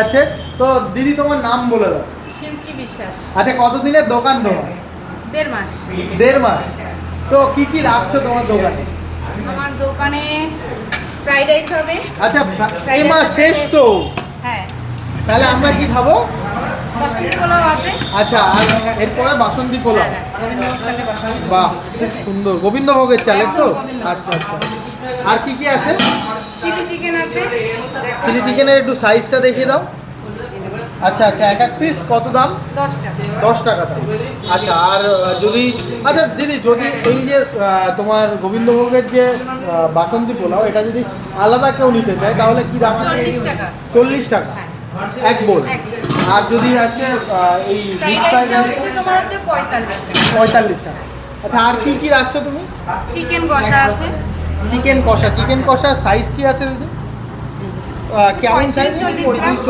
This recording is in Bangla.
আছে। তো দিদি তোমার নাম বলে দাও। শিল্পী বিশ্বাস। আচ্ছা, কতদিনের দোকান তোমার? 1.5 মাস। 1.5 মাস। তো কি কি রাখছো তোমার দোকানে? আমার দোকানে ফ্রাইড রাইস হবে। আচ্ছা, এই মাস শেষ তো, হ্যাঁ। তাহলে আমরা কি খাবো? বাসন্তী পোলাও আছে। আচ্ছা, আর এরপরে বাসন্তী পোলাও। গোবিন্দভোগের বাসন্তী। বাহ, খুব সুন্দর। গোবিন্দভোগের চালের তো? একদম গোবিন্দভোগ। আচ্ছা আচ্ছা। আর কি কি আছে? চিলি চিকেন আছে। চিলি চিকেনের একটু সাইজটা দেখিয়ে দাও। আচ্ছা আচ্ছা, এক এক পিস কত দাম? 10 টাকা। 10 টাকা দাম। আচ্ছা, আর যদি আচ্ছা দিদি, যদি এই যে তোমার গোবিন্দভোগের যে বাসন্তী পোলাও, এটা যদি আলাদা কেউ নিতে চায় তাহলে কি দাম? 40 টাকা। 40 টাকা হ্যাঁ। এক বোল। এক বোল। আর যদি আছে এই ফ্রাইড রাইসটা হচ্ছে তোমার হচ্ছে 45 টাকা। 45 টাকা। আচ্ছা, আর কি কি রাখছো তুমি? চিকেন কষা আছে। চিকেন কষা। চিকেন কষার সাইজ কি আছে দিদি? কেমন সাইজ? 35-40 35-40